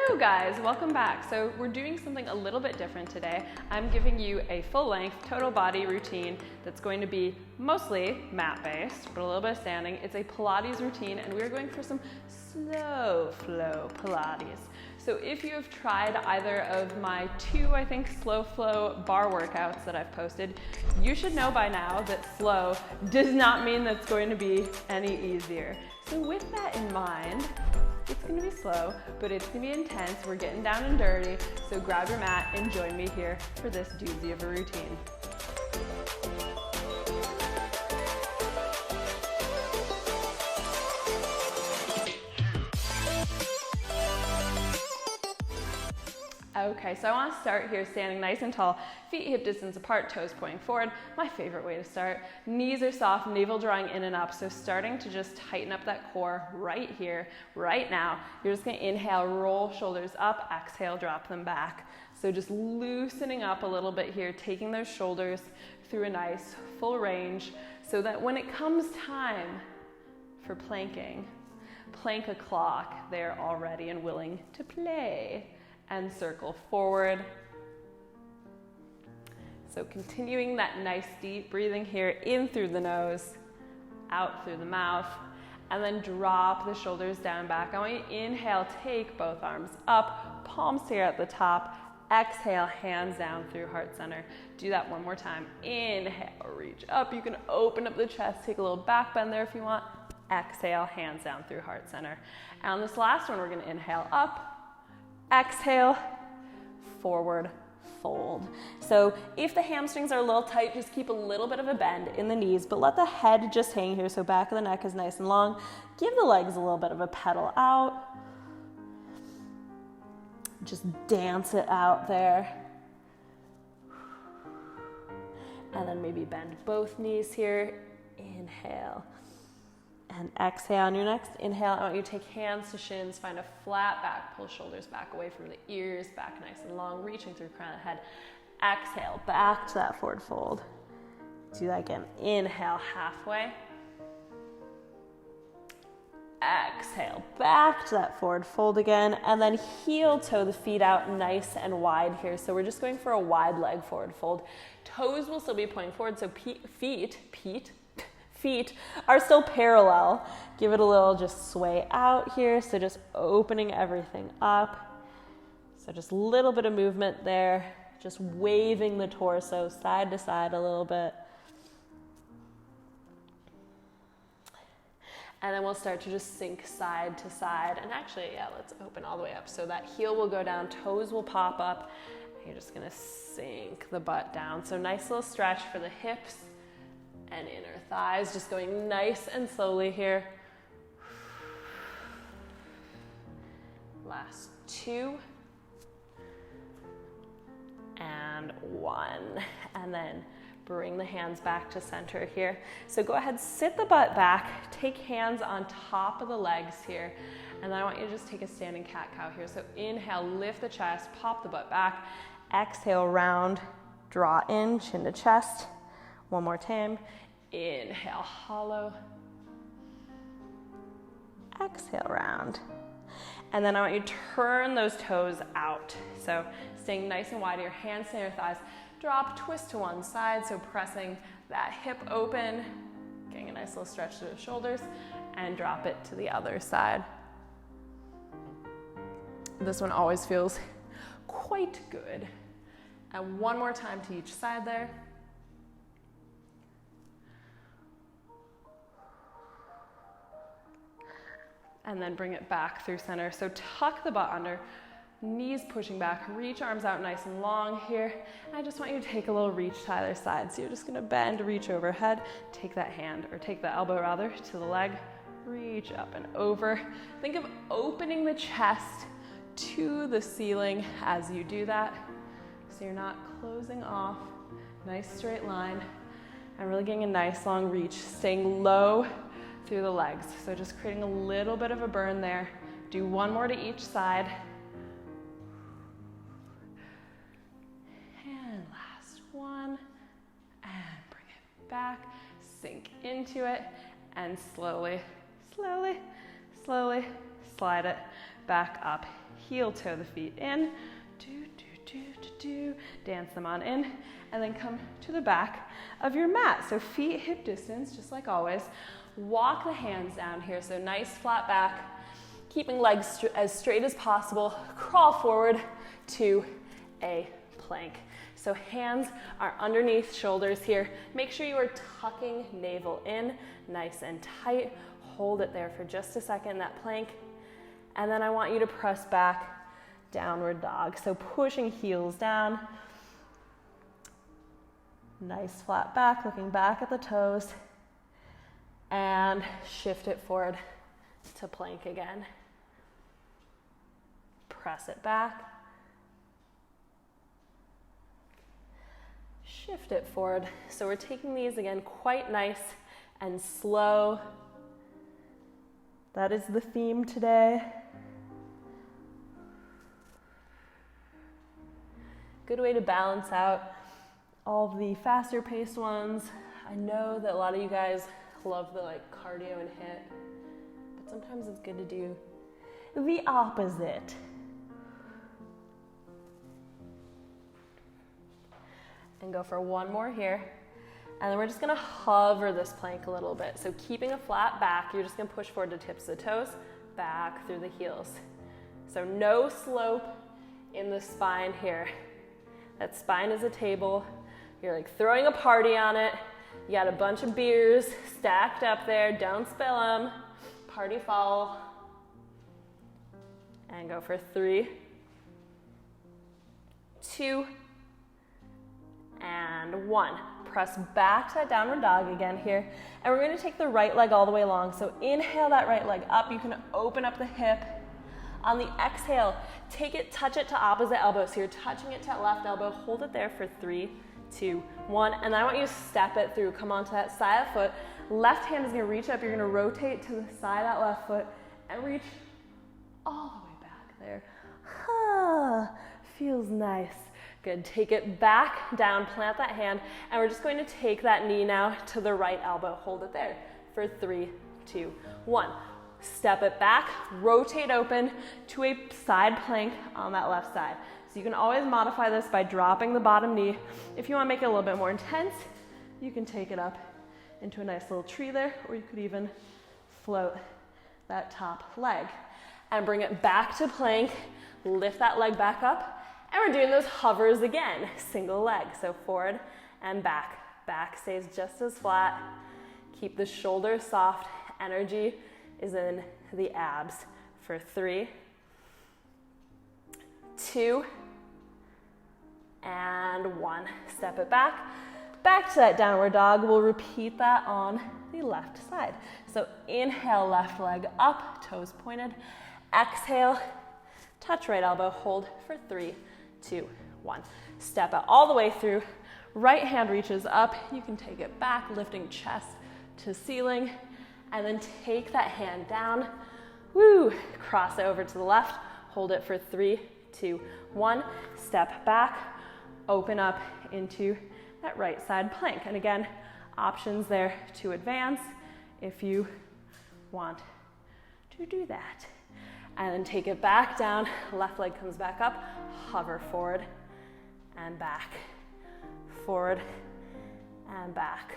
Hello guys, welcome back. So we're doing something a little bit different today. I'm giving you a full-length total body routine that's going to be mostly mat-based, but a little bit of standing. It's a Pilates routine and we're going for some slow flow Pilates. So if you have tried either of my two, I think, slow flow bar workouts that I've posted, you should know by now that slow does not mean that's going to be any easier. So with that in mind, it's gonna be slow, but it's gonna be intense. We're getting down and dirty, so grab your mat and join me here for this doozy of a routine. Okay, so I want to start here standing nice and tall, feet hip distance apart, toes pointing forward. My favorite way to start. Knees are soft, navel drawing in and up, so starting to just tighten up that core right here, right now. You're just going to inhale, roll shoulders up, exhale, drop them back. So just loosening up a little bit here, taking those shoulders through a nice full range so that when it comes time for planking, plank a clock, they're all ready and willing to play. And circle forward. So continuing that nice deep breathing here, in through the nose, out through the mouth, and then drop the shoulders down back. I want you to inhale, take both arms up, palms here at the top, exhale, hands down through heart center. Do that one more time. Inhale, reach up. You can open up the chest, take a little back bend there if you want. Exhale, hands down through heart center. And on this last one, we're gonna inhale up, exhale, forward fold. So if the hamstrings are a little tight, just keep a little bit of a bend in the knees, but let the head just hang here so back of the neck is nice and long. Give the legs a little bit of a pedal out. Just dance it out there. And then maybe bend both knees here. Inhale. And exhale. On your next inhale, I want you to take hands to shins, find a flat back, pull shoulders back away from the ears, back nice and long, reaching through crown of the head. Exhale, back to that forward fold. Do that again. Inhale, halfway. Exhale, back to that forward fold again, and then heel toe the feet out nice and wide here. So we're just going for a wide leg forward fold. Toes will still be pointing forward, so feet are still parallel. Give it a little just sway out here. So just opening everything up. So just a little bit of movement there. Just waving the torso side to side a little bit. And then we'll start to just sink side to side. And actually, yeah, let's open all the way up. So that heel will go down, toes will pop up. You're just gonna sink the butt down. So nice little stretch for the hips and inner thighs, just going nice and slowly here. Last two. And one. And then bring the hands back to center here. So go ahead, sit the butt back, take hands on top of the legs here. And then I want you to just take a standing cat-cow here. So inhale, lift the chest, pop the butt back. Exhale, round, draw in, chin to chest. One more time. Inhale, hollow. Exhale, round. And then I want you to turn those toes out. So staying nice and wide, your hands stay on your thighs. Drop, twist to one side. So pressing that hip open, getting a nice little stretch to the shoulders, and drop it to the other side. This one always feels quite good. And one more time to each side there. And then bring it back through center. So tuck the butt under, knees pushing back, reach arms out nice and long here. And I just want you to take a little reach to either side. So you're just gonna bend, reach overhead, take that hand, or take the elbow rather, to the leg, reach up and over. Think of opening the chest to the ceiling as you do that. So you're not closing off, nice straight line, and really getting a nice long reach, staying low through the legs. So just creating a little bit of a burn there. Do one more to each side. And last one. And bring it back. Sink into it. And slowly, slowly, slowly slide it back up heel toe the feet in, dance them on in, and then come to the back of your mat. So feet hip distance, just like always. Walk the hands down here, so nice flat back, keeping legs as straight as possible. Crawl forward to a plank. So hands are underneath shoulders here. Make sure you are tucking navel in, nice and tight. Hold it there for just a second in that plank. And then I want you to press back, downward dog. So pushing heels down. Nice flat back, looking back at the toes. And shift it forward to plank again. Press it back. Shift it forward. So we're taking these again quite nice and slow. That is the theme today. Good way to balance out all of the faster paced ones. I know that a lot of you guys love the cardio and HIIT, but sometimes it's good to do the opposite. And go for one more here. And then we're just gonna hover this plank a little bit. So keeping a flat back, you're just gonna push forward to tips of the toes, back through the heels. So no slope in the spine here. That spine is a table. You're throwing a party on it. You got a bunch of beers stacked up there. Don't spill them. Party foul. And go for 3, 2, and 1. Press back to that downward dog again here. And we're going to take the right leg all the way along. So inhale that right leg up. You can open up the hip. On the exhale, take it, touch it to opposite elbow. So you're touching it to that left elbow. Hold it there for 3, 2, 1. And I want you to step it through. Come onto that side of the foot. Left hand is going to reach up. You're going to rotate to the side of that left foot and reach all the way back there. Feels nice. Good. Take it back down, plant that hand, and we're just going to take that knee now to the right elbow. Hold it there for 3, 2, 1. Step it back, rotate open to a side plank on that left side. So you can always modify this by dropping the bottom knee. If you want to make it a little bit more intense, you can take it up into a nice little tree there, or you could even float that top leg. And bring it back to plank, lift that leg back up, and we're doing those hovers again, single leg. So forward and back. Back stays just as flat. Keep the shoulders soft. Energy is in the abs for 3, 2, and 1. Step it back. Back to that downward dog. We'll repeat that on the left side. So inhale, left leg up, toes pointed. Exhale, touch right elbow, hold for 3, 2, 1. Step it all the way through. Right hand reaches up. You can take it back, lifting chest to ceiling, and then take that hand down. Woo! Cross it over to the left. Hold it for 3, 2, 1. Step back, open up into that right side plank. And again, options there to advance if you want to do that. And then take it back down, left leg comes back up, hover forward and back, forward and back.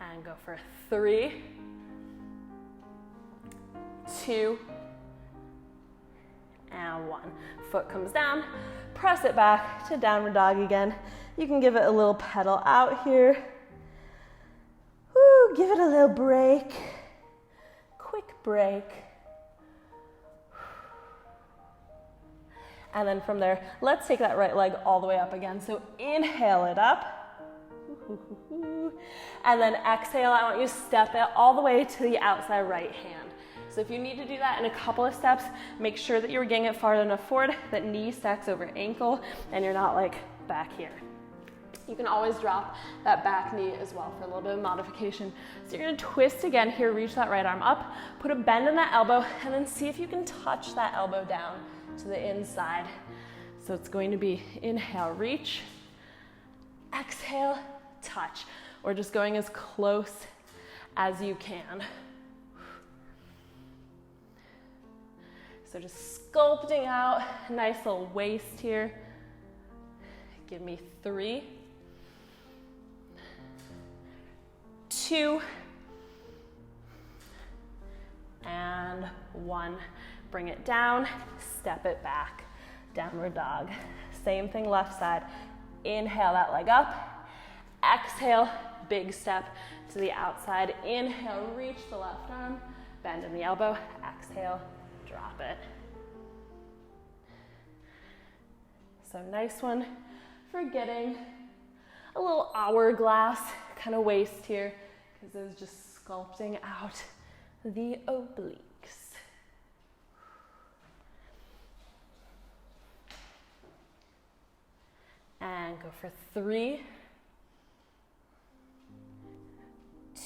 And go for 3, 2, and 1. Foot comes down, press it back to downward dog again. You can give it a little pedal out here. Woo, give it a little break. Quick break. And then from there, let's take that right leg all the way up again. So inhale it up. And then exhale, I want you to step it all the way to the outside right hand. So if you need to do that in a couple of steps, make sure that you're getting it far enough forward that knee stacks over ankle and you're not back here. You can always drop that back knee as well for a little bit of modification. So you're gonna twist again here, reach that right arm up, put a bend in that elbow, and then see if you can touch that elbow down to the inside. So it's going to be inhale, reach, exhale, touch, or just going as close as you can. So just sculpting out, nice little waist here. Give me 3, 2, and 1. Bring it down, step it back, downward dog. Same thing left side. Inhale that leg up, exhale, big step to the outside. Inhale, reach the left arm, bend in the elbow, exhale, drop it. So nice one for getting a little hourglass kind of waist here, because it was just sculpting out the obliques. And go for 3,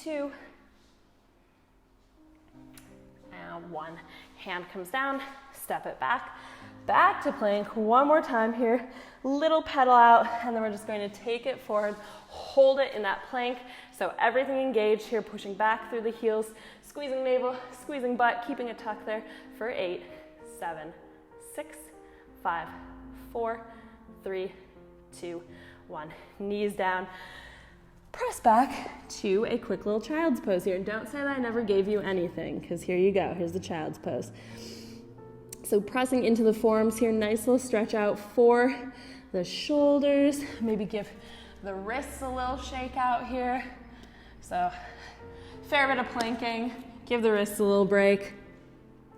2, and 1. Hand comes down, step it back. Back to plank, one more time here. Little pedal out, and then we're just going to take it forward, hold it in that plank. So everything engaged here, pushing back through the heels, squeezing navel, squeezing butt, keeping a tuck there for 8, 7, 6, 5, 4, 3, 2, 1. Knees down. Press back to a quick little child's pose here. And don't say that I never gave you anything, because here you go. Here's the child's pose. So pressing into the forearms here, nice little stretch out for the shoulders. Maybe give the wrists a little shake out here. So fair bit of planking. Give the wrists a little break.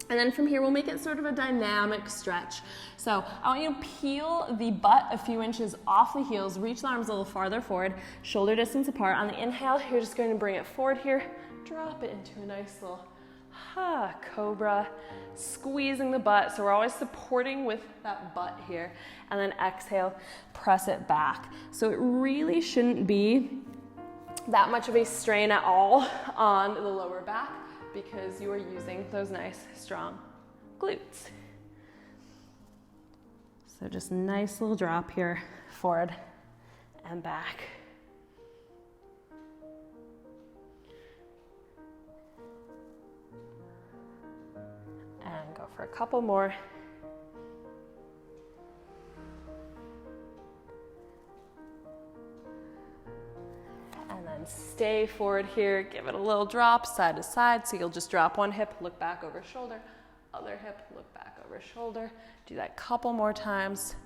And then from here, we'll make it sort of a dynamic stretch. So I want you to peel the butt a few inches off the heels, reach the arms a little farther forward, shoulder distance apart. On the inhale, you're just going to bring it forward here, drop it into a nice little cobra, squeezing the butt. So we're always supporting with that butt here. And then exhale, press it back. So it really shouldn't be that much of a strain at all on the lower back, because you are using those nice, strong glutes. So just nice little drop here, forward and back. And go for a couple more. Stay forward here, give it a little drop side to side. So you'll just drop one hip, look back over shoulder, other hip, look back over shoulder. Do that a couple more times.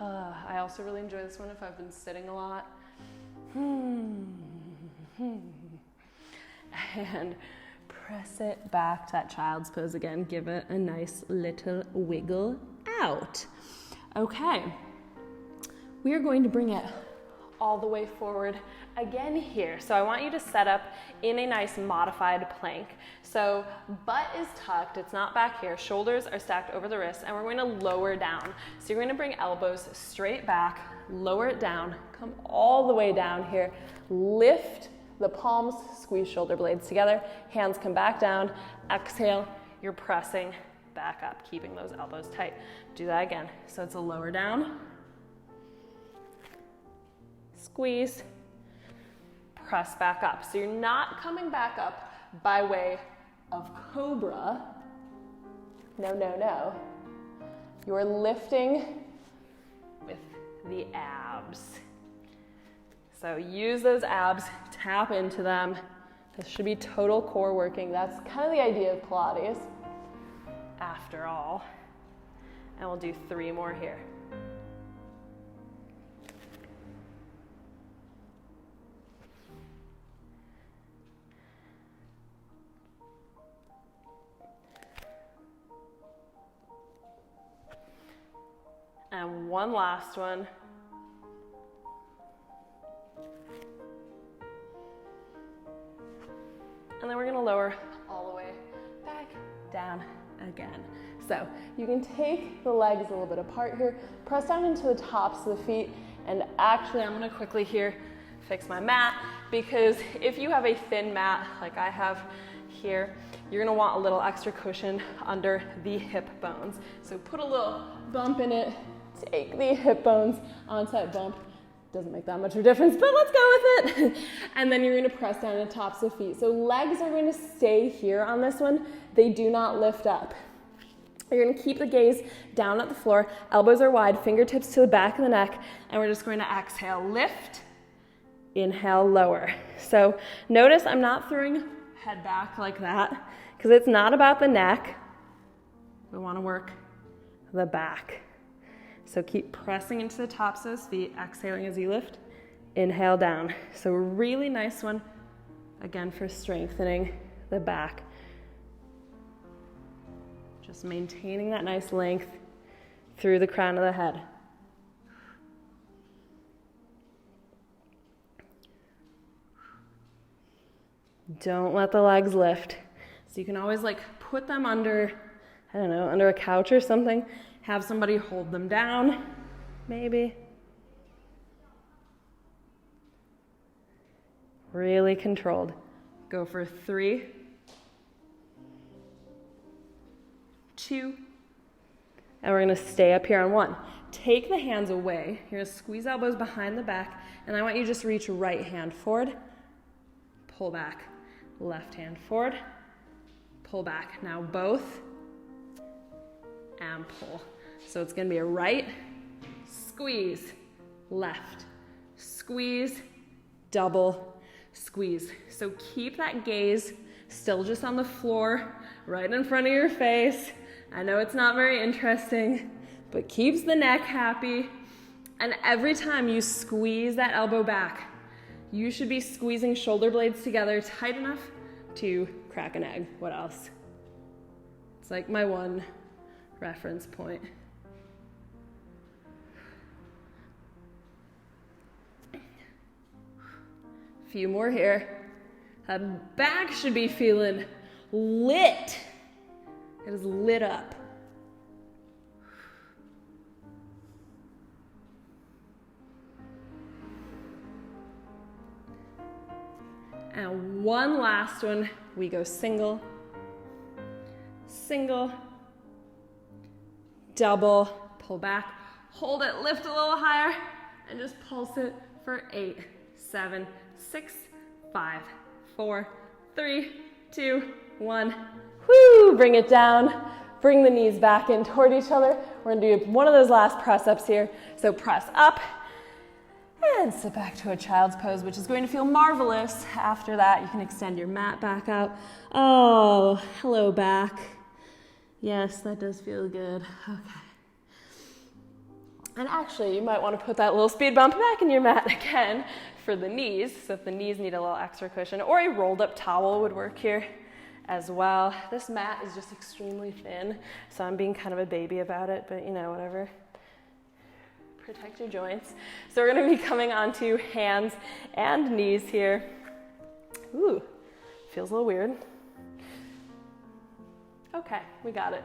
I also really enjoy this one if I've been sitting a lot. And press it back to that child's pose again. Give it a nice little wiggle out. Okay. We are going to bring it all the way forward again here. So I want you to set up in a nice modified plank. So butt is tucked, it's not back here. Shoulders are stacked over the wrists, and we're going to lower down. So you're going to bring elbows straight back, lower it down, come all the way down here, lift the palms, squeeze shoulder blades together, hands come back down, exhale, you're pressing back up, keeping those elbows tight. Do that again. So it's a lower down, squeeze, press back up. So you're not coming back up by way of cobra. No, no, no. You're lifting with the abs. So use those abs, tap into them. This should be total core working. That's kind of the idea of Pilates, after all. And we'll do 3 more here. And one last one. And then we're going to lower all the way back down again. So you can take the legs a little bit apart here, press down into the tops of the feet, and actually I'm going to quickly here fix my mat, because if you have a thin mat like I have here, you're going to want a little extra cushion under the hip bones. So put a little bump in it. Take the hip bones onto that bump, Doesn't make that much of a difference, but let's go with it. And then you're gonna press down to tops of feet. So legs are going to stay here on this one. They do not lift up. You're gonna keep the gaze down at the floor, elbows are wide, fingertips to the back of the neck, and we're just going to exhale, lift, inhale, lower. So notice I'm not throwing head back like that, because it's not about the neck. We wanna work the back. So keep pressing into the tops of those feet, exhaling as you lift, inhale down. So a really nice one, again, for strengthening the back. Just maintaining that nice length through the crown of the head. Don't let the legs lift. So you can always like put them under, I don't know, under a couch or something. Have somebody hold them down, maybe. Really controlled. Go for 3, 2, and we're gonna stay up here on 1. Take the hands away. You're gonna squeeze elbows behind the back, and I want you to just reach right hand forward, pull back, left hand forward, pull back. Now both, and pull. So it's gonna be a right, squeeze, left, squeeze, double, squeeze. So keep that gaze still just on the floor, right in front of your face. I know it's not very interesting, but keeps the neck happy. And every time you squeeze that elbow back, you should be squeezing shoulder blades together tight enough to crack an egg. What else? It's like my one reference point. Few more here. That back should be feeling lit. It is lit up. And one last one. We go single, single, double, pull back, hold it, lift a little higher, and just pulse it for 8, 7, 6, 5, 4, 3, 2, 1. Woo! Bring it down. Bring the knees back in toward each other. We're gonna do one of those last press-ups here. So press up and sit back to a child's pose, which is going to feel marvelous. After that, you can extend your mat back out. Oh, hello back. Yes, that does feel good. Okay. And actually, you might want to put that little speed bump back in your mat again for the knees. So if the knees need a little extra cushion, or a rolled up towel would work here as well. This mat is just extremely thin, so I'm being kind of a baby about it, but you know, whatever. Protect your joints. So we're going to be coming onto hands and knees here. Ooh, feels a little weird. Okay, we got it.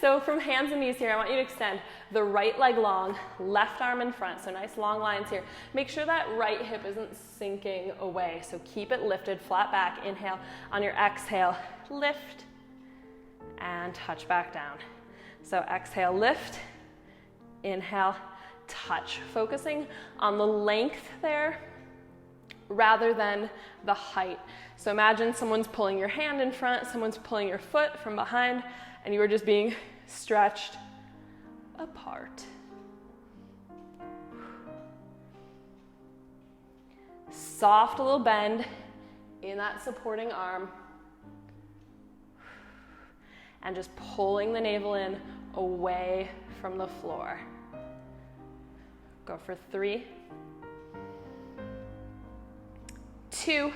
So from hands and knees here, I want you to extend the right leg long, left arm in front. So nice long lines here. Make sure that right hip isn't sinking away. So keep it lifted, flat back. Inhale. On your exhale, lift and touch back down. So exhale, lift, inhale, touch. Focusing on the length there rather than the height. So imagine someone's pulling your hand in front, someone's pulling your foot from behind, and you are just being stretched apart. Soft little bend in that supporting arm. And just pulling the navel in away from the floor. Go for 3, 2,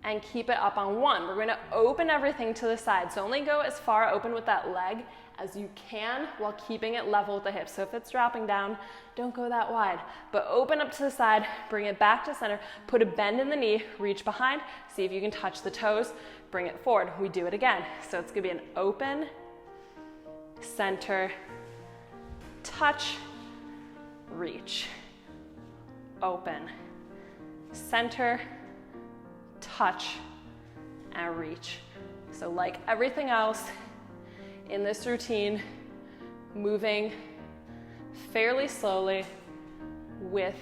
and keep it up on 1. We're going to open everything to the side. So only go as far open with that leg as you can while keeping it level with the hips. So if it's dropping down, don't go that wide. But open up to the side, bring it back to center, put a bend in the knee, reach behind, see if you can touch the toes, bring it forward. We do it again. So it's going to be an open, center, touch, reach, open, center, touch, and reach. So like everything else in this routine, moving fairly slowly with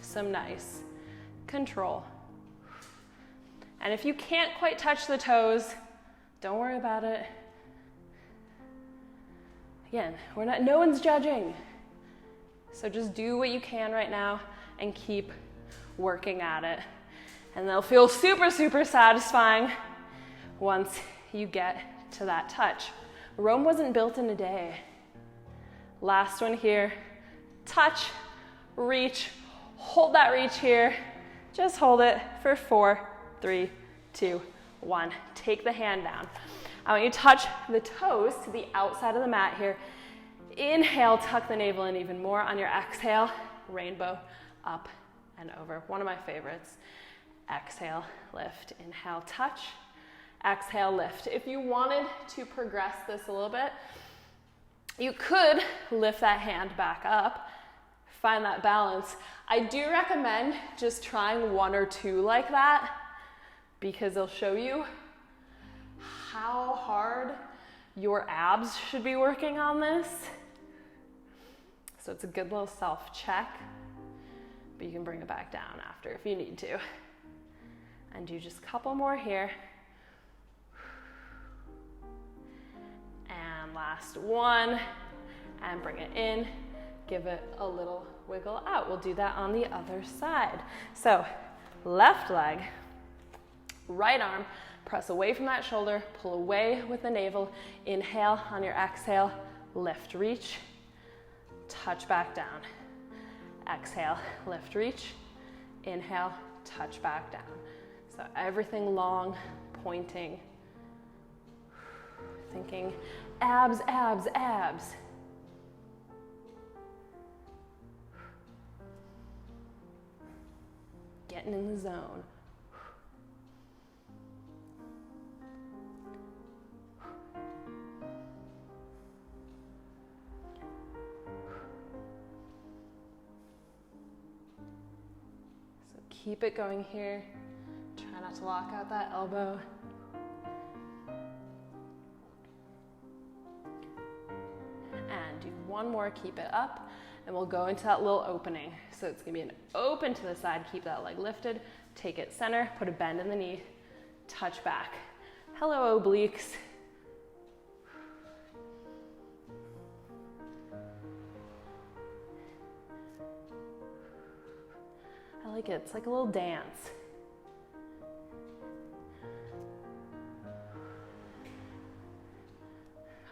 some nice control. And if you can't quite touch the toes, don't worry about it. Again, no one's judging. So just do what you can right now and keep working at it. And they'll feel super, super satisfying once you get to that touch. Rome wasn't built in a day. Last one here. Touch, reach, hold that reach here. Just hold it for 4, 3, 2, 1. Take the hand down. I want you to touch the toes to the outside of the mat here. Inhale, tuck the navel in even more. On your exhale, rainbow up and over. One of my favorites. Exhale, lift. Inhale, touch. Exhale, lift. If you wanted to progress this a little bit, you could lift that hand back up, find that balance. I do recommend just trying 1 or 2 like that because they'll show you how hard your abs should be working on this. So it's a good little self-check, but you can bring it back down after if you need to. And do just a couple more here. And last one, and bring it in. Give it a little wiggle out. We'll do that on the other side. So left leg, right arm, press away from that shoulder, pull away with the navel. Inhale, on your exhale, lift, reach, touch back down. Exhale, lift, reach, inhale, touch back down. So everything long, pointing, thinking abs, abs, abs. Getting in the zone. So keep it going here. Try not to lock out that elbow. And do one more, keep it up, and we'll go into that little opening. So it's gonna be an open to the side, keep that leg lifted, take it center, put a bend in the knee, touch back. Hello, obliques. I like it, it's like a little dance.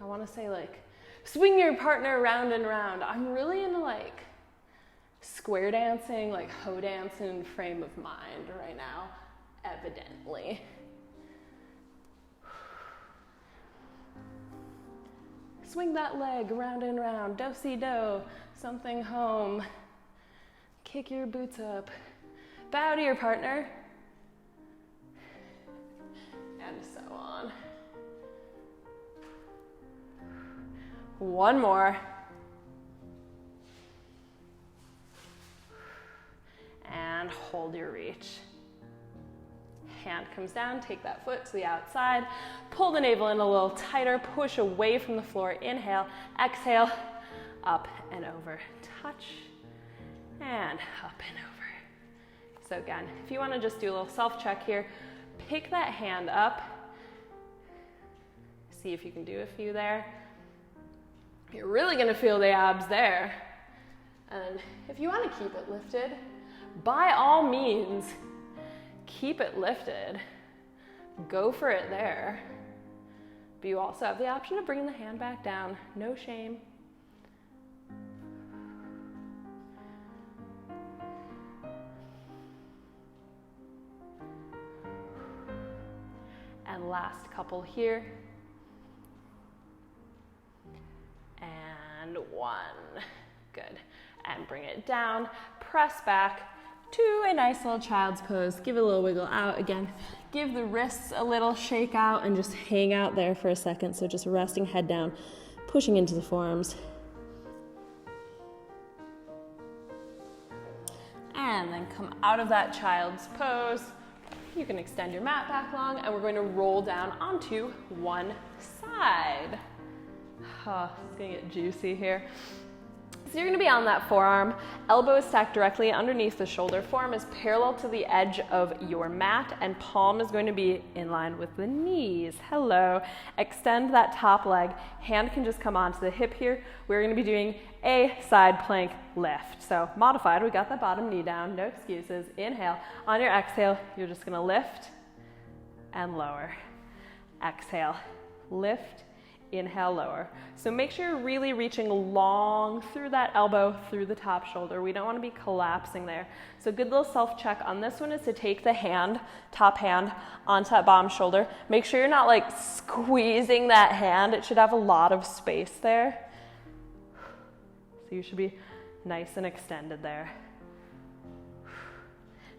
I wanna say like, swing your partner round and round. I'm really into like square dancing, like hoe dancing frame of mind right now, evidently. Swing that leg round and round, do-si-do, something home. Kick your boots up. Bow to your partner. And so on. One more. And hold your reach. Hand comes down, take that foot to the outside, pull the navel in a little tighter, push away from the floor, inhale, exhale, up and over, touch, and up and over. So again, if you want to just do a little self-check here, pick that hand up, see if you can do a few there. You're really going to feel the abs there. And if you want to keep it lifted, by all means, keep it lifted. Go for it there. But you also have the option of bringing the hand back down. No shame. And last couple here. And one. Good. And bring it down. Press back to a nice little child's pose. Give it a little wiggle out. Again, give the wrists a little shake out and just hang out there for a second. So just resting head down, pushing into the forearms. And then come out of that child's pose. You can extend your mat back long, and we're going to roll down onto one side. Oh, it's gonna get juicy here. So you're gonna be on that forearm, elbow is stacked directly underneath the shoulder, forearm is parallel to the edge of your mat, and palm is going to be in line with the knees. Hello. Extend that top leg, hand can just come onto the hip here. We're gonna be doing a side plank lift. So modified, we got that bottom knee down, no excuses. Inhale, on your exhale, you're just gonna lift and lower. Exhale, lift, inhale, lower. So make sure you're really reaching long through that elbow, through the top shoulder. We don't want to be collapsing there. So good little self-check on this one is to take the hand, top hand, onto that bottom shoulder. Make sure you're not like squeezing that hand. It should have a lot of space there. So you should be nice and extended there.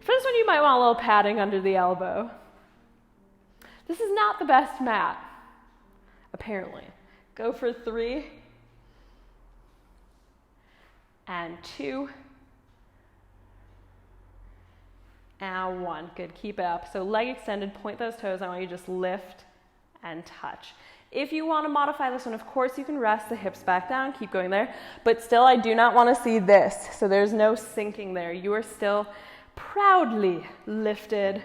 For this one, you might want a little padding under the elbow. This is not the best mat, apparently. Go for 3 and 2 and 1. Good, keep it up. So leg extended, point those toes. I want you to just lift and touch. If you want to modify this one, of course, you can rest the hips back down, keep going there, but still I do not want to see this. So there's no sinking there. You are still proudly lifted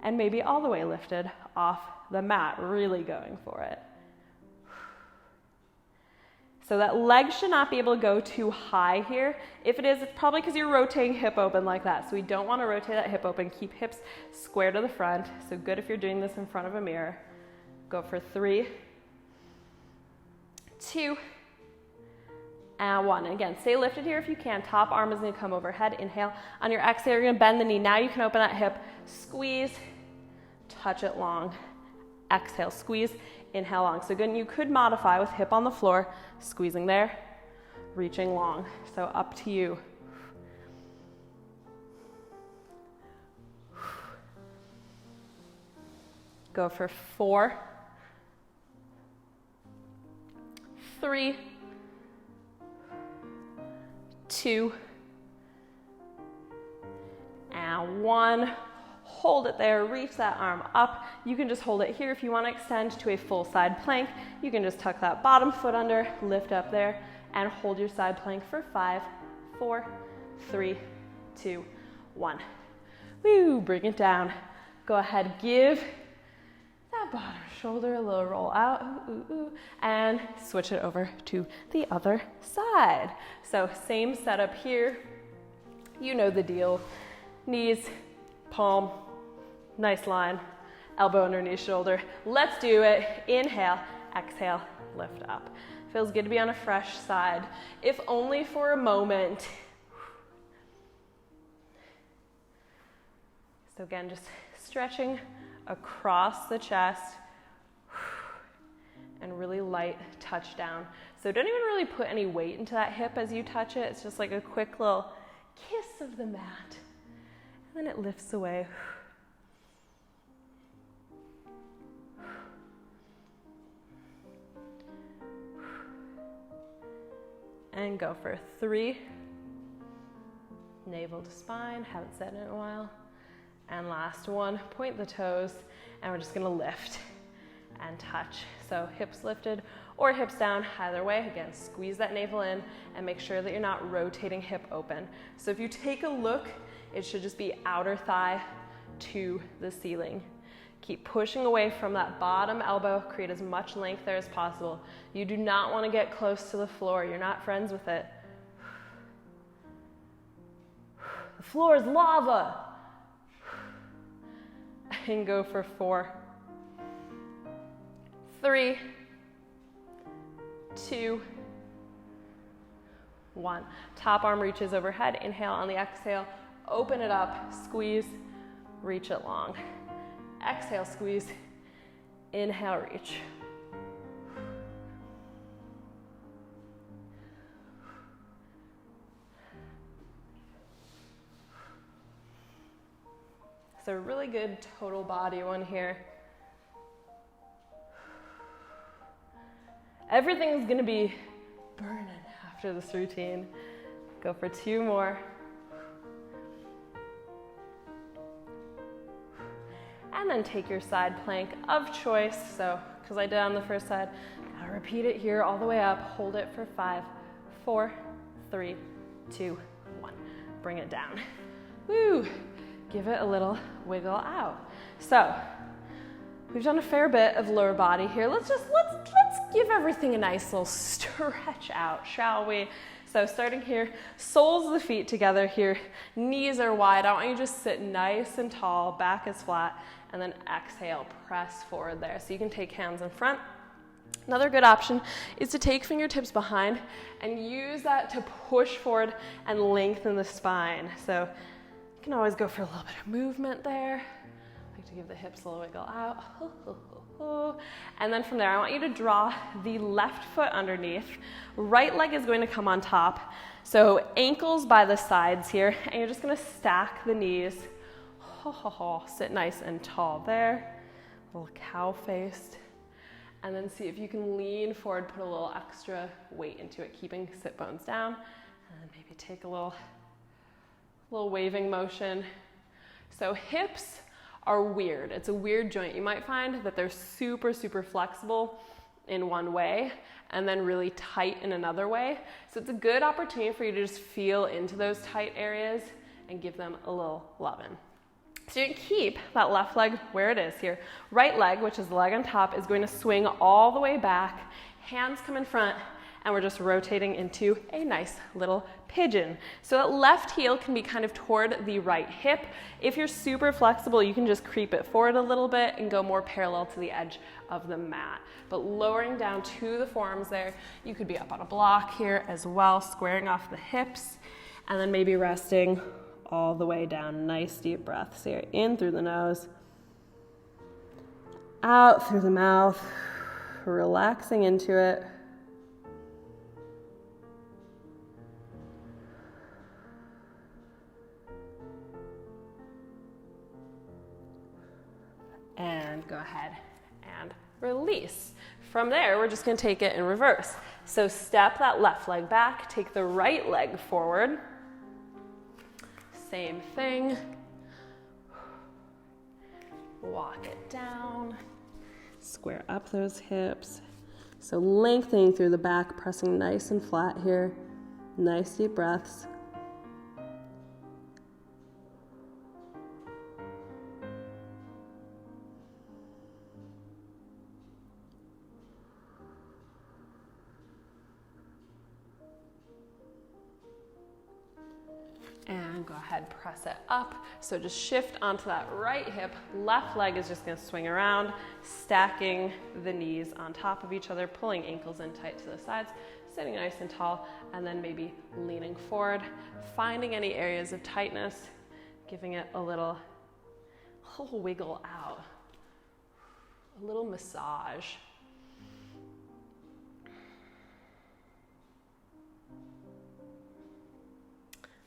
and maybe all the way lifted off the mat, really going for it. So that leg should not be able to go too high here. If it is, it's probably because you're rotating hip open like that. So we don't want to rotate that hip open. Keep hips square to the front. So good if you're doing this in front of a mirror. Go for 3, 2, and 1. And again, stay lifted here if you can. Top arm is going to come overhead. Inhale. On your exhale, you're going to bend the knee. Now you can open that hip. Squeeze. Touch it long. Exhale. Squeeze. Inhale long. So good. You could modify with hip on the floor, squeezing there, reaching long. So up to you. Go for 4, 3, 2, and 1. Hold it there, reach that arm up. You can just hold it here. If you want to extend to a full side plank, you can just tuck that bottom foot under, lift up there, and hold your side plank for 5, 4, 3, 2, 1. Woo, bring it down. Go ahead, give that bottom shoulder a little roll out, and switch it over to the other side. So same setup here. You know the deal. Knees, palm, nice line, elbow underneath shoulder. Let's do it. Inhale, exhale, lift up. Feels good to be on a fresh side, if only for a moment. So again, just stretching across the chest and really light touch down. So don't even really put any weight into that hip as you touch it. It's just like a quick little kiss of the mat. And then it lifts away. And go for 3. Navel to spine, haven't said it in a while. And last one, point the toes, and we're just gonna lift and touch. So hips lifted or hips down, either way. Again, squeeze that navel in and make sure that you're not rotating hip open. So if you take a look, it should just be outer thigh to the ceiling. Keep pushing away from that bottom elbow, create as much length there as possible. You do not want to get close to the floor. You're not friends with it. The floor is lava. And go for 4, 3, 2, 1. Top arm reaches overhead. Inhale on the exhale. Open it up. Squeeze. Reach it long. Exhale, squeeze. Inhale, reach. So really good total body one here. Everything's gonna be burning after this routine. Go for 2 more. And then take your side plank of choice. So, because I did on the first side, I'll repeat it here all the way up. Hold it for 5, 4, 3, 2, 1. Bring it down. Woo! Give it a little wiggle out. So, we've done a fair bit of lower body here. Let's give everything a nice little stretch out, shall we? So starting here, soles of the feet together here, knees are wide. I want you to just sit nice and tall, back is flat, and then exhale, press forward there. So you can take hands in front. Another good option is to take fingertips behind and use that to push forward and lengthen the spine. So you can always go for a little bit of movement there. I like to give the hips a little wiggle out. And then from there, I want you to draw the left foot underneath. Right leg is going to come on top. So ankles by the sides here, and you're just going to stack the knees. Sit nice and tall there. A little cow faced. And then see if you can lean forward, put a little extra weight into it, keeping sit bones down. And then maybe take a little waving motion. So hips are weird. It's a weird joint. You might find that they're super, super flexible in one way and then really tight in another way. So it's a good opportunity for you to just feel into those tight areas and give them a little lovin'. So you can keep that left leg where it is here. Right leg, which is the leg on top, is going to swing all the way back. Hands come in front, and we're just rotating into a nice little pigeon. So that left heel can be kind of toward the right hip. If you're super flexible, you can just creep it forward a little bit and go more parallel to the edge of the mat. But lowering down to the forearms there, you could be up on a block here as well, squaring off the hips, and then maybe resting all the way down. Nice deep breaths here. In through the nose, out through the mouth, relaxing into it. And go ahead and release. From there, we're just going to take it in reverse. So step that left leg back, take the right leg forward. Same thing. Walk it down. Square up those hips. So lengthening through the back, pressing nice and flat here. Nice deep breaths. And go ahead, press it up. So just shift onto that right hip. Left leg is just going to swing around, stacking the knees on top of each other, pulling ankles in tight to the sides, sitting nice and tall, and then maybe leaning forward, finding any areas of tightness, giving it a little wiggle out, a little massage.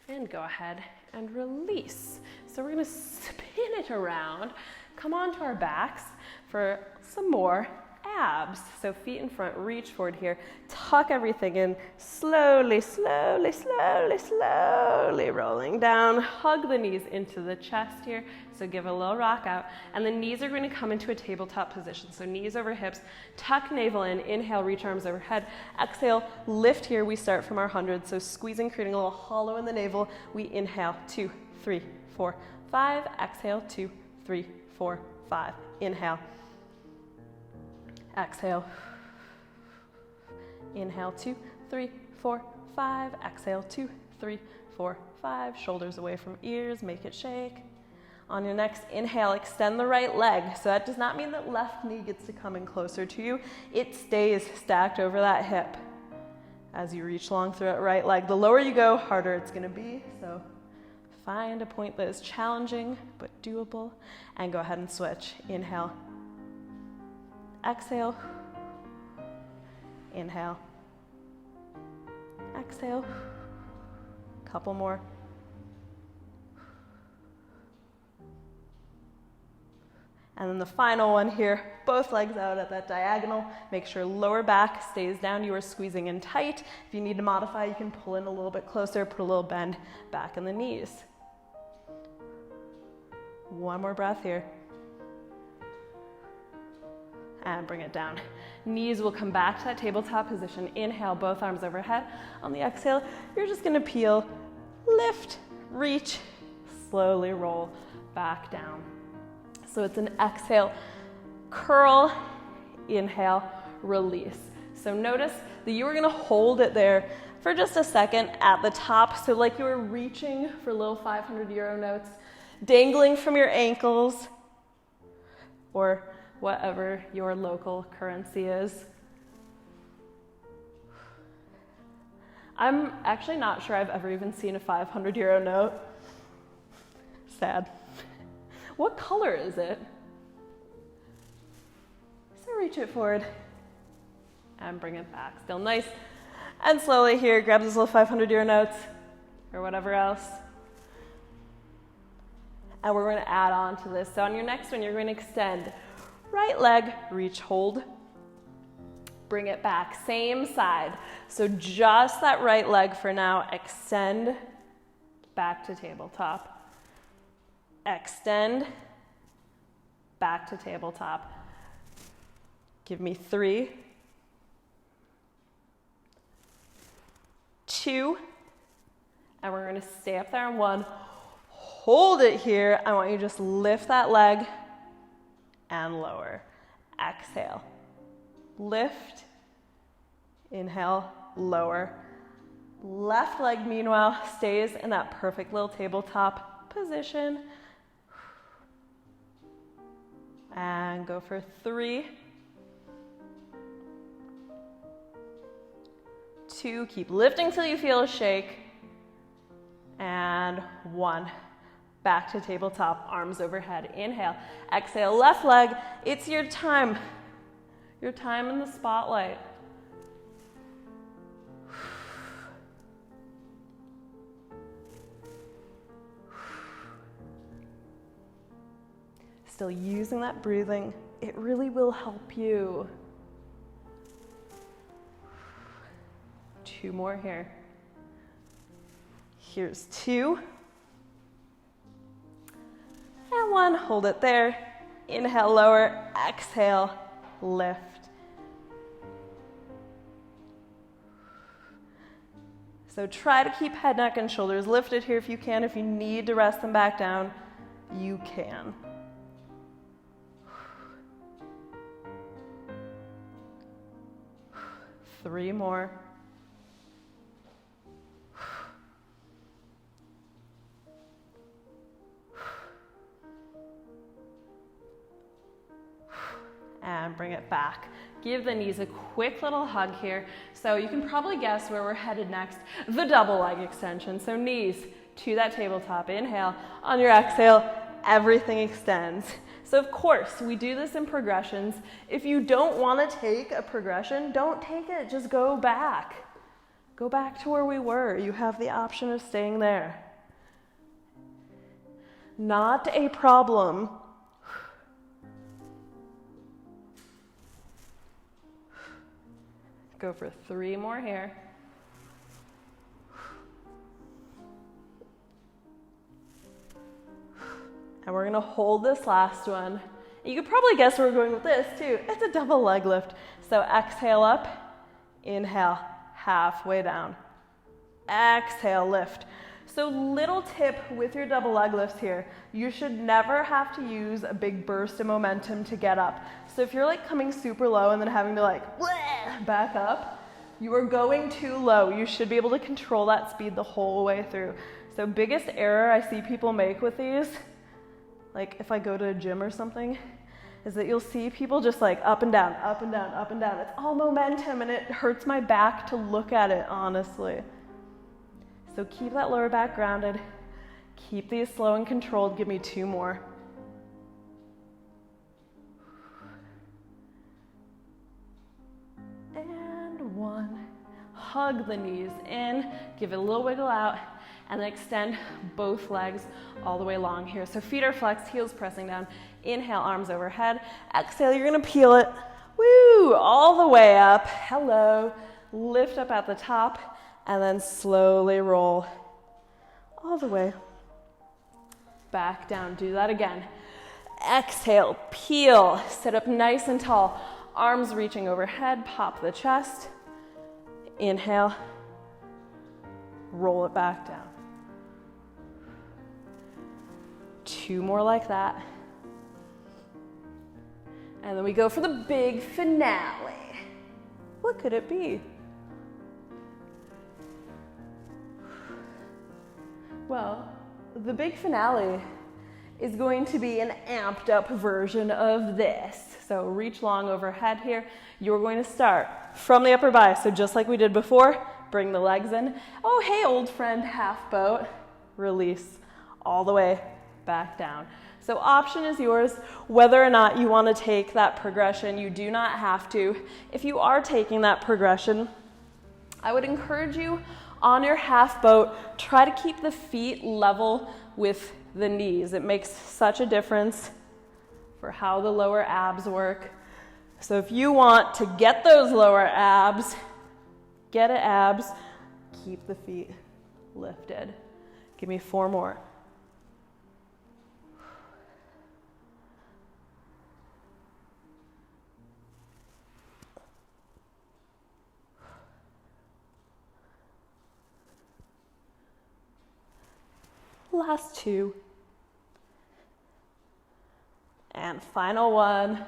And go ahead and release. So we're going to spin it around, come onto our backs for some more abs. So feet in front, reach forward here, tuck everything in, slowly, slowly, slowly, slowly rolling down. Hug the knees into the chest here. So give a little rock out. And the knees are going to come into a tabletop position. So knees over hips, tuck navel in, inhale, reach arms overhead. Exhale, lift here. We start from our 100. So squeezing, creating a little hollow in the navel. We inhale, 2, 3, 4, 5. Exhale, 2, 3, 4, 5. Inhale. Exhale. Inhale, 2, 3, 4, 5. Exhale, 2, 3, 4, 5. Shoulders away from ears, make it shake. On your next inhale, extend the right leg. So that does not mean that left knee gets to come in closer to you. It stays stacked over that hip as you reach long through that right leg. The lower you go, harder it's going to be. So find a point that is challenging but doable, and go ahead and switch. Inhale. Exhale. Inhale. Exhale. Couple more. And then the final one here, both legs out at that diagonal. Make sure lower back stays down. You are squeezing in tight. If you need to modify, you can pull in a little bit closer, put a little bend back in the knees. One more breath here. and bring it down. Knees will come back to that tabletop position. Inhale, both arms overhead. On the exhale, you're just gonna peel, lift, reach, slowly roll back down. So it's an exhale, curl, inhale, release. So notice that you are gonna hold it there for just a second at the top. So like you were reaching for little 500 euro notes, dangling from your ankles, or whatever your local currency is. I'm actually not sure I've ever even seen a 500 euro note. Sad. What color is it? So reach it forward and bring it back. Still nice and slowly here, grab those little 500 euro notes or whatever else. And we're going to add on to this. So on your next one, you're going to extend right leg, reach, hold, bring it back, same side. So just that right leg for now, extend back to tabletop, extend back to tabletop. Give me 3, 2, and we're going to stay up there on 1. Hold it here. I want you to just lift that leg and lower. Exhale. Lift. Inhale. Lower. Left leg, meanwhile, stays in that perfect little tabletop position. And go for 3, 2. Keep lifting till you feel a shake. And 1. Back to tabletop, arms overhead. Inhale, exhale, left leg. It's your time in the spotlight. Still using that breathing. It really will help you. 2 more here. Here's 2. And 1, hold it there. Inhale, lower, exhale, lift. So try to keep head, neck, and shoulders lifted here if you can. If you need to rest them back down, you can. Three more. And bring it back. Give the knees a quick little hug here. So you can probably guess where we're headed next. The double leg extension. So knees to that tabletop. Inhale. On your exhale, everything extends. So of course, we do this in progressions. If you don't want to take a progression, don't take it. Just go back. Go back to where we were. You have the option of staying there. Not a problem. Go for 3 more here. And we're gonna hold this last one. You could probably guess where we're going with this too. It's a double leg lift. So exhale up, inhale, halfway down. Exhale, lift. So little tip with your double leg lifts here, you should never have to use a big burst of momentum to get up. So if you're like coming super low and then having to like back up, you are going too low. You should be able to control that speed the whole way through. So biggest error I see people make with these, like if I go to a gym or something, is that you'll see people just like up and down, up and down, up and down. It's all momentum and it hurts my back to look at it, honestly. So keep that lower back grounded. Keep these slow and controlled. Give me 2 more. And 1. Hug the knees in. Give it a little wiggle out. And then extend both legs all the way along here. So feet are flexed, heels pressing down. Inhale, arms overhead. Exhale, you're gonna peel it. Woo! All the way up. Hello. Lift up at the top. And then slowly roll all the way back down. Do that again. Exhale, peel, sit up nice and tall. Arms reaching overhead, pop the chest. Inhale, roll it back down. 2 more like that. And then we go for the big finale. What could it be? Well, the big finale is going to be an amped up version of this. So reach long overhead here. You're going to start from the upper body. So just like we did before, bring the legs in. Oh, hey, old friend, half boat. Release all the way back down. So option is yours, whether or not you want to take that progression. You do not have to. If you are taking that progression, I would encourage you on your half boat, try to keep the feet level with the knees. It makes such a difference for how the lower abs work. So if you want to get those lower abs, get it abs, keep the feet lifted. Give me 4 more. Last 2. And final one.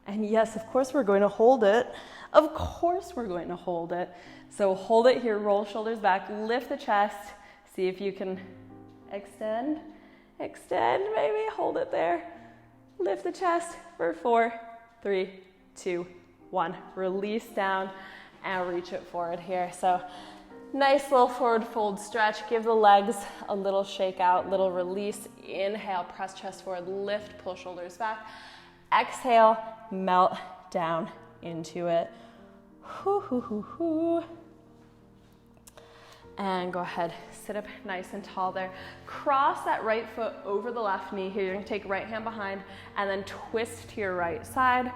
And yes, of course we're going to hold it. Of course we're going to hold it. So hold it here, roll shoulders back, lift the chest. See if you can extend, maybe, hold it there. Lift the chest for 4, 3, 2, 1. Release down and reach it forward here. So nice little forward fold stretch. Give the legs a little shake out, little release. Inhale, press chest forward, lift, pull shoulders back. Exhale, melt down into it. Hoo, hoo, hoo, hoo. And go ahead, sit up nice and tall there. Cross that right foot over the left knee here. You're gonna take right hand behind and then twist to your right side.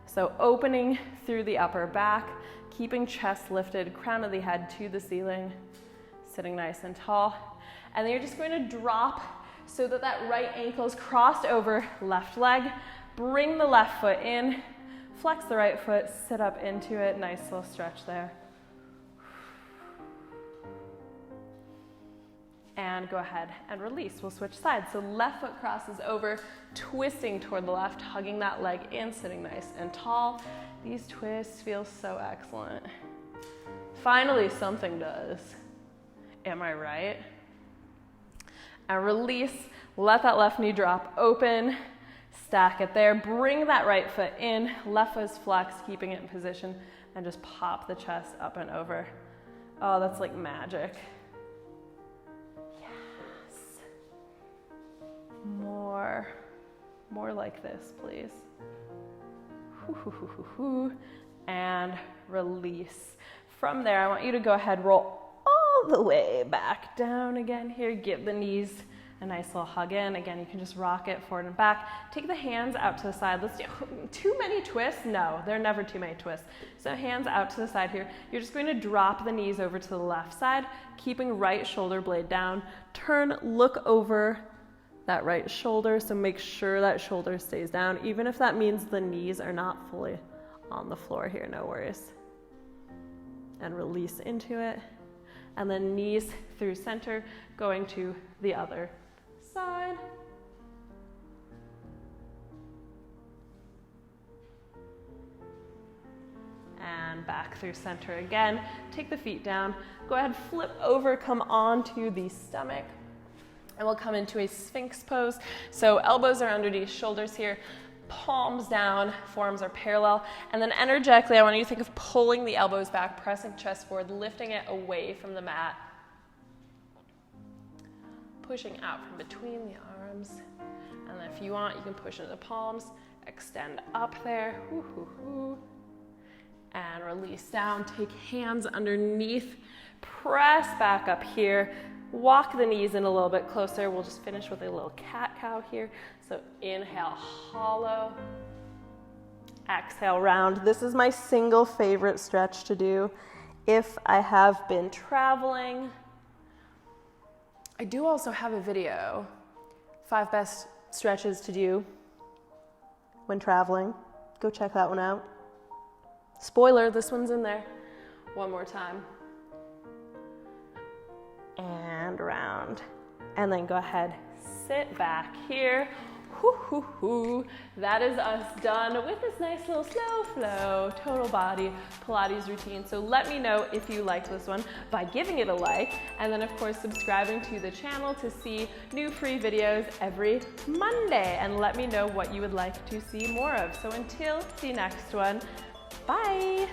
So opening through the upper back, keeping chest lifted, crown of the head to the ceiling, sitting nice and tall. And then you're just going to drop so that that right ankle is crossed over left leg. Bring the left foot in, flex the right foot, sit up into it. Nice little stretch there. And go ahead and release. We'll switch sides. So left foot crosses over, twisting toward the left, hugging that leg in, sitting nice and tall. These twists feel so excellent. Finally, something does. Am I right? And release. Let that left knee drop open. Stack it there. Bring that right foot in. Left foot is flexed, keeping it in position. And just pop the chest up and over. Oh, that's like magic. Yes. More like this, please. And release. From there, I want you to go ahead, roll all the way back down again here. Give the knees a nice little hug in. Again, you can just rock it forward and back. Take the hands out to the side. Let's do too many twists. No, there are never too many twists. So hands out to the side here. You're just going to drop the knees over to the left side, keeping right shoulder blade down. Turn, look over that right shoulder. So make sure that shoulder stays down, even if that means the knees are not fully on the floor here, no worries. And release into it. And then knees through center, going to the other side. And back through center again. Take the feet down. Go ahead, flip over, come onto the stomach. And we'll come into a Sphinx pose. So elbows are underneath shoulders here. Palms down, forearms are parallel. And then energetically, I want you to think of pulling the elbows back, pressing chest forward, lifting it away from the mat. Pushing out from between the arms. And then if you want, you can push into the palms, extend up there. And release down. Take hands underneath. Press back up here. Walk the knees in a little bit closer. We'll just finish with a little cat-cow here. So inhale, hollow. Exhale, round. This is my single favorite stretch to do if I have been traveling. I do also have a video, 5 best stretches to do when traveling. Go check that one out. Spoiler, this one's in there. One more time. And around. And then go ahead, sit back here. That is us done with this nice little slow flow total body Pilates routine. So let me know if you like this one by giving it a like, and then of course subscribing to the channel to see new free videos every Monday, and let me know what you would like to see more of. So until the next one, bye.